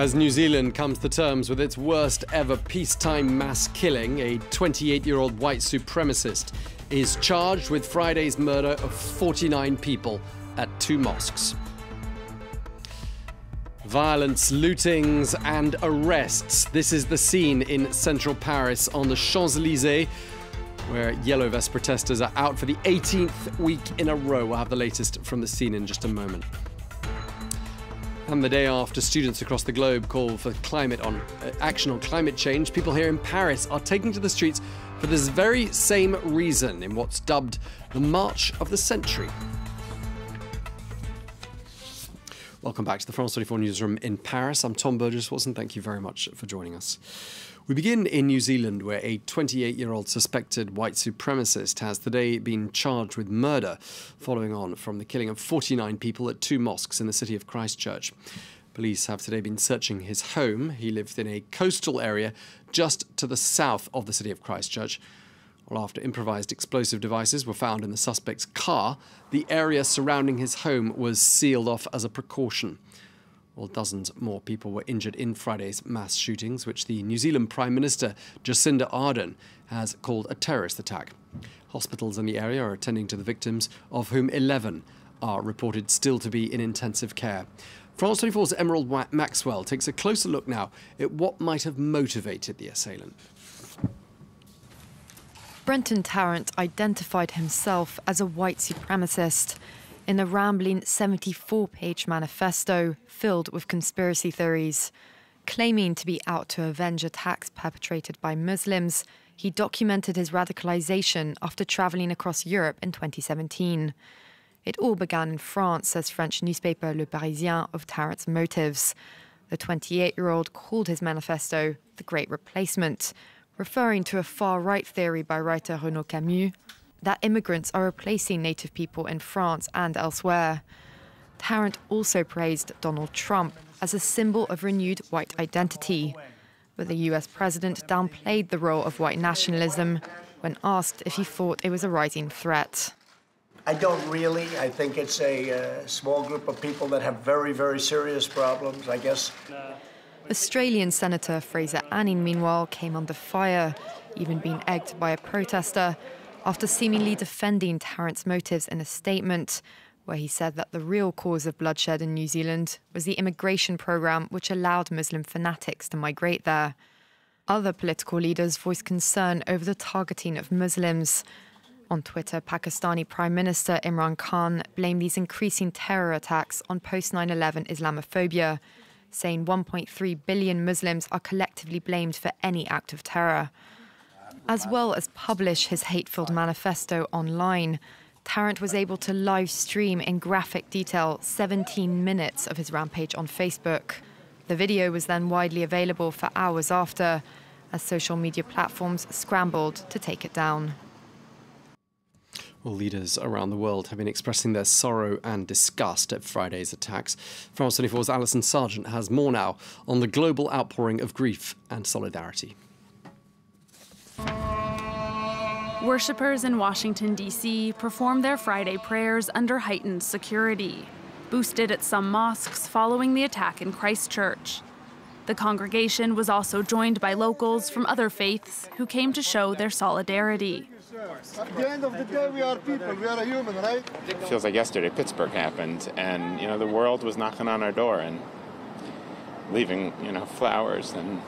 As New Zealand comes to terms with its worst ever peacetime mass killing, a 28-year-old white supremacist is charged with Friday's murder of 49 people at 2 mosques. Violence, lootings and arrests. This is the scene in central Paris on the Champs-Élysées, where Yellow Vest protesters are out for the 18th week in a row. We'll have the latest from the scene in just a moment. And the day after students across the globe call for action on climate change, people here in Paris are taking to the streets for this very same reason in what's dubbed the March of the Century. Welcome back to the France 24 newsroom in Paris. I'm Tom Burgess-Watson. Thank you very much for joining us. We begin in New Zealand, where a 28-year-old suspected white supremacist has today been charged with murder, following on from the killing of 49 people at 2 mosques in the city of Christchurch. Police have today been searching his home. He lived in a coastal area just to the south of the city of Christchurch. Well, after improvised explosive devices were found in the suspect's car, the area surrounding his home was sealed off as a precaution. Well, dozens more people were injured in Friday's mass shootings, which the New Zealand Prime Minister Jacinda Ardern has called a terrorist attack. Hospitals in the area are attending to the victims, of whom 11 are reported still to be in intensive care. France 24's Emerald Maxwell takes a closer look now at what might have motivated the assailant. Brenton Tarrant identified himself as a white supremacist in a rambling 74-page manifesto filled with conspiracy theories. Claiming to be out to avenge attacks perpetrated by Muslims, he documented his radicalization after traveling across Europe in 2017. It all began in France, says French newspaper Le Parisien of Tarrant's motives. The 28-year-old called his manifesto the Great Replacement, referring to a far-right theory by writer Renaud Camus that immigrants are replacing native people in France and elsewhere. Tarrant also praised Donald Trump as a symbol of renewed white identity, but the US president downplayed the role of white nationalism when asked if he thought it was a rising threat. I don't really. I think it's a small group of people that have very, very serious problems, I guess. Australian Senator Fraser Anning, meanwhile, came under fire, even being egged by a protester, after seemingly defending Tarrant's motives in a statement, where he said that the real cause of bloodshed in New Zealand was the immigration programme which allowed Muslim fanatics to migrate there. Other political leaders voiced concern over the targeting of Muslims. On Twitter, Pakistani Prime Minister Imran Khan blamed these increasing terror attacks on post-9/11 Islamophobia, saying 1.3 billion Muslims are collectively blamed for any act of terror. As well as publish his hate-filled manifesto online, Tarrant was able to live stream in graphic detail 17 minutes of his rampage on Facebook. The video was then widely available for hours after, as social media platforms scrambled to take it down. Well, leaders around the world have been expressing their sorrow and disgust at Friday's attacks. France 24's Alison Sargent has more now on the global outpouring of grief and solidarity. Worshippers in Washington, D.C. performed their Friday prayers under heightened security, boosted at some mosques following the attack in Christchurch. The congregation was also joined by locals from other faiths who came to show their solidarity. At the end of the day, we are people, we are a human, right? It feels like yesterday Pittsburgh happened, and, the world was knocking on our door and leaving, flowers and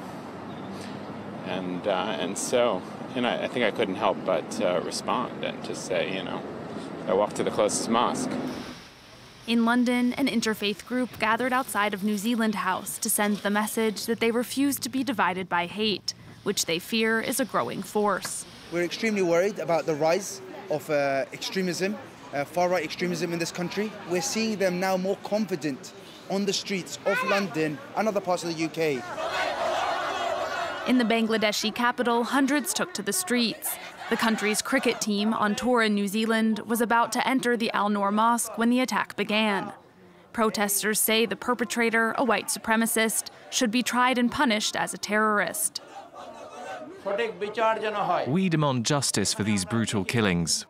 so, I think I couldn't help but respond and just say, I walked to the closest mosque. In London, an interfaith group gathered outside of New Zealand House to send the message that they refuse to be divided by hate, which they fear is a growing force. We're extremely worried about the rise of extremism, far-right extremism in this country. We're seeing them now more confident on the streets of London and other parts of the UK. In the Bangladeshi capital, hundreds took to the streets. The country's cricket team, on tour in New Zealand, was about to enter the Al Noor Mosque when the attack began. Protesters say the perpetrator, a white supremacist, should be tried and punished as a terrorist. We demand justice for these brutal killings.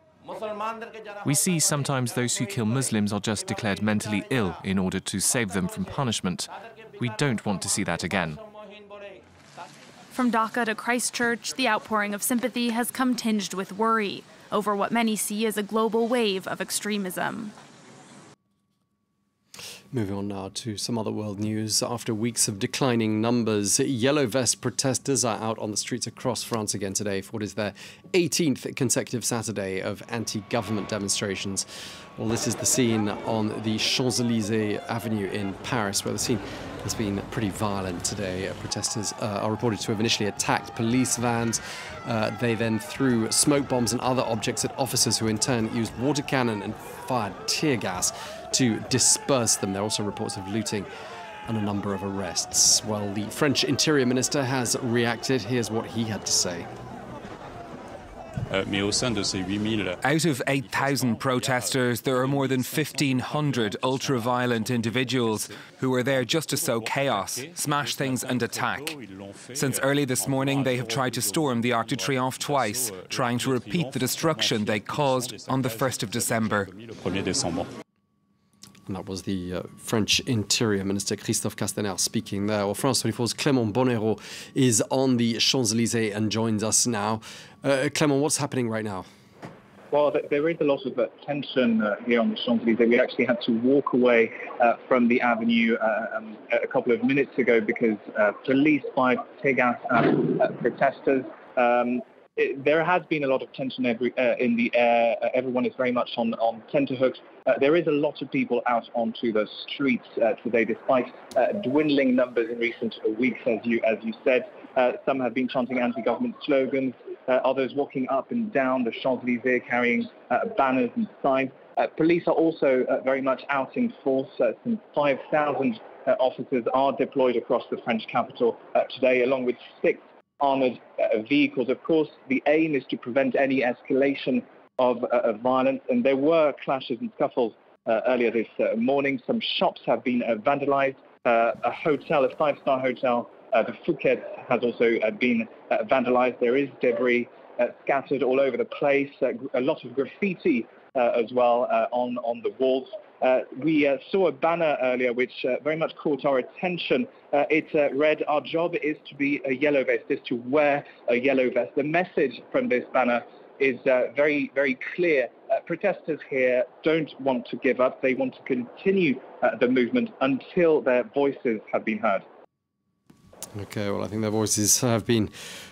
We see sometimes those who kill Muslims are just declared mentally ill in order to save them from punishment. We don't want to see that again. From Dhaka to Christchurch, the outpouring of sympathy has come tinged with worry over what many see as a global wave of extremism. Moving on now to some other world news. After weeks of declining numbers, yellow vest protesters are out on the streets across France again today for what is their 18th consecutive Saturday of anti-government demonstrations. Well, this is the scene on the Champs-Élysées Avenue in Paris, where the scene has been pretty violent today. Protesters are reported to have initially attacked police vans. They then threw smoke bombs and other objects at officers, who in turn used water cannon and fired tear gas to disperse them. There are also reports of looting and a number of arrests. Well, the French Interior Minister has reacted. Here's what he had to say. Out of 8,000 protesters, there are more than 1,500 ultra-violent individuals who are there just to sow chaos, smash things and attack. Since early this morning, they have tried to storm the Arc de Triomphe twice, trying to repeat the destruction they caused on the 1st of December. And that was the French Interior Minister Christophe Castaner speaking there. Well, France 24's Clément Bonero is on the Champs-Élysées and joins us now. Clément, what's happening right now? Well, there is a lot of tension here on the Champs-Élysées. We actually had to walk away from the avenue a couple of minutes ago because police fired tear gas at protesters. There has been a lot of tension in the air. Everyone is very much on tenterhooks. There is a lot of people out onto the streets today, despite dwindling numbers in recent weeks, as you said. Some have been chanting anti-government slogans. Others walking up and down the Champs-Élysées carrying banners and signs. Police are also very much out in force. Some 5,000 officers are deployed across the French capital today, along with 6 armoured vehicles. Of course, the aim is to prevent any escalation of violence, and there were clashes and scuffles earlier this morning. Some shops have been vandalised. A hotel, a 5-star hotel, the Phuket, has also been vandalised. There is debris scattered all over the place, a lot of graffiti as well on the walls. We saw a banner earlier which very much caught our attention. It read, "Our job is to be a yellow vest, is to wear a yellow vest." The message from this banner is very, very clear. Protesters here don't want to give up. They want to continue the movement until their voices have been heard. Okay, well, I think their voices have been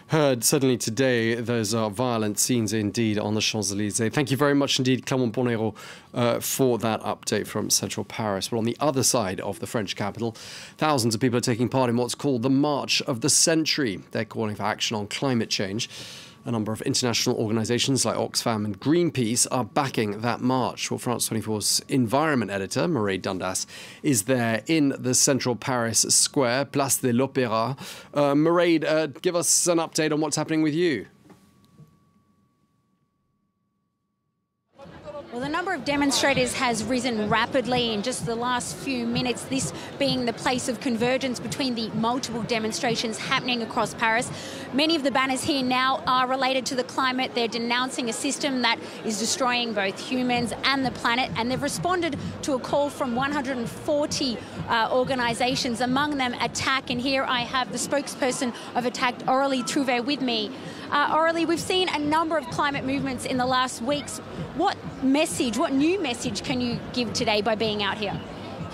heard. Certainly today, those are violent scenes indeed on the Champs-Élysées. Thank you very much indeed, Clément Bonero, for that update from central Paris. Well, on the other side of the French capital, thousands of people are taking part in what's called the March of the Century. They're calling for action on climate change. A number of international organisations like Oxfam and Greenpeace are backing that march. Well, France 24's environment editor, Mairead Dundas, is there in the central Paris square, Place de l'Opéra. Mairead, give us an update on what's happening with you. Well, the number of demonstrators has risen rapidly in just the last few minutes, this being the place of convergence between the multiple demonstrations happening across Paris. Many of the banners here now are related to the climate. They're denouncing a system that is destroying both humans and the planet, and they've responded to a call from 140 organisations, among them ATTAC, and here I have the spokesperson of ATTAC, Aurélie Trouvé, with me. Aurélie, we've seen a number of climate movements in the last weeks. What new message can you give today by being out here?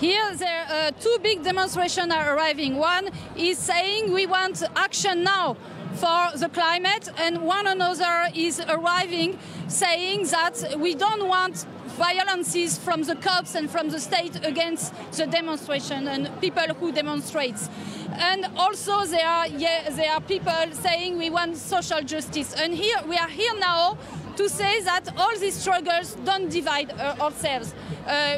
Here, there are 2 big demonstrations are arriving. One is saying we want action now for the climate, and one another is arriving saying that we don't want violences from the cops and from the state against the demonstration and people who demonstrate. And also there are people saying we want social justice. And here we are here now to say that all these struggles don't divide ourselves.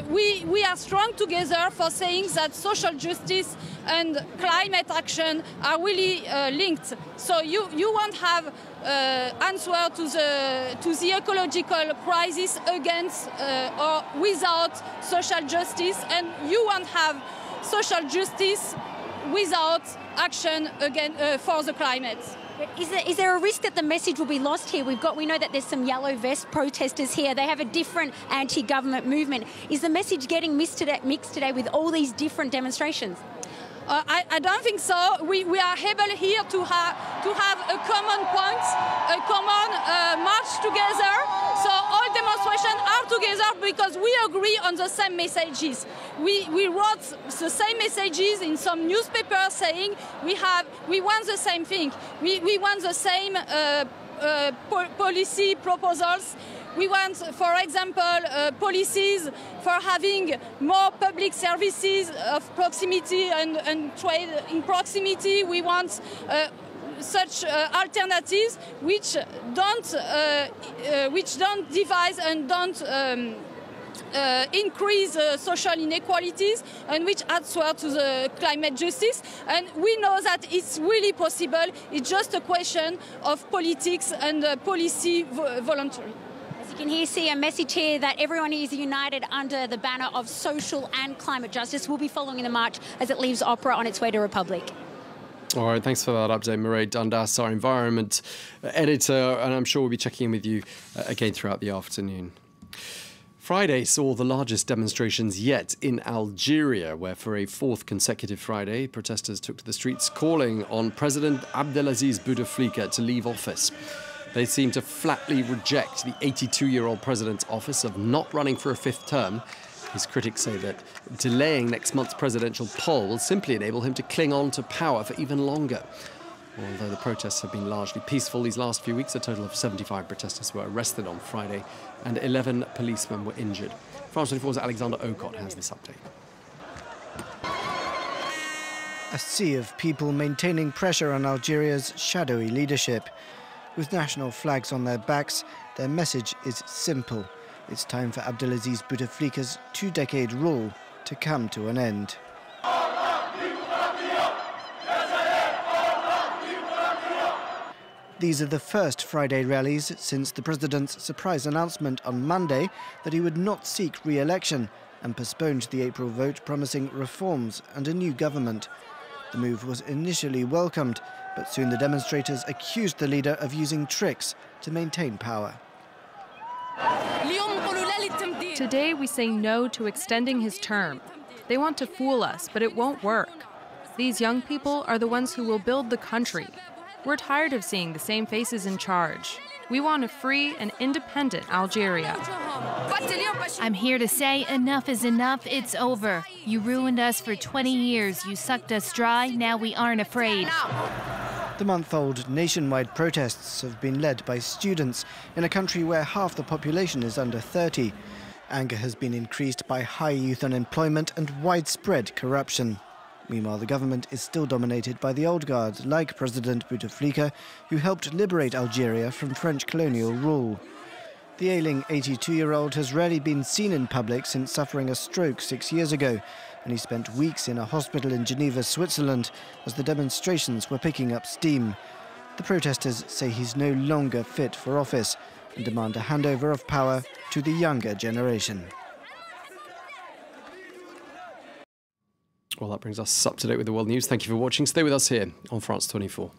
We are strong together for saying that social justice and climate action are really linked. So you won't have answer to the ecological crisis against or without social justice, and you won't have social justice without action again for the climate. Is there a risk that the message will be lost here? We know that there's some yellow vest protesters here. They have a different anti-government movement. Is the message getting mixed today with all these different demonstrations? I don't think so. We are able here to have a common point, a common march together. So all demonstrations are together because we agree on the same messages. We wrote the same messages in some newspapers saying we want the same thing. We want the same policy proposals. We want, for example, policies for having more public services of proximity and trade in proximity. We want such alternatives which don't divide and don't increase social inequalities and which answer to the climate justice. And we know that it's really possible. It's just a question of politics and policy voluntary. You can see a message here that everyone is united under the banner of social and climate justice. We'll be following the march as it leaves Opera on its way to Republic. All right, thanks for that update, Mireille Dundas, our environment editor, and I'm sure we'll be checking in with you again throughout the afternoon. Friday saw the largest demonstrations yet in Algeria, where for a fourth consecutive Friday, protesters took to the streets calling on President Abdelaziz Bouteflika to leave office. They seem to flatly reject the 82-year-old president's office of not running for a fifth term. His critics say that delaying next month's presidential poll will simply enable him to cling on to power for even longer. Although the protests have been largely peaceful these last few weeks, a total of 75 protesters were arrested on Friday and 11 policemen were injured. France 24's Alexander Ocott has this update. A sea of people maintaining pressure on Algeria's shadowy leadership. With national flags on their backs, their message is simple. It's time for Abdelaziz Bouteflika's two-decade rule to come to an end. These are the first Friday rallies since the president's surprise announcement on Monday that he would not seek re-election and postponed the April vote promising reforms and a new government. The move was initially welcomed, but soon the demonstrators accused the leader of using tricks to maintain power. Today we say no to extending his term. They want to fool us, but it won't work. These young people are the ones who will build the country. We're tired of seeing the same faces in charge. We want a free and independent Algeria. I'm here to say enough is enough, it's over. You ruined us for 20 years, you sucked us dry, now we aren't afraid. The month-old nationwide protests have been led by students in a country where half the population is under 30. Anger has been increased by high youth unemployment and widespread corruption. Meanwhile, the government is still dominated by the old guard, like President Bouteflika, who helped liberate Algeria from French colonial rule. The ailing 82-year-old has rarely been seen in public since suffering a stroke 6 years ago, and he spent weeks in a hospital in Geneva, Switzerland, as the demonstrations were picking up steam. The protesters say he's no longer fit for office and demand a handover of power to the younger generation. Well, that brings us up to date with the world news. Thank you for watching. Stay with us here on France 24.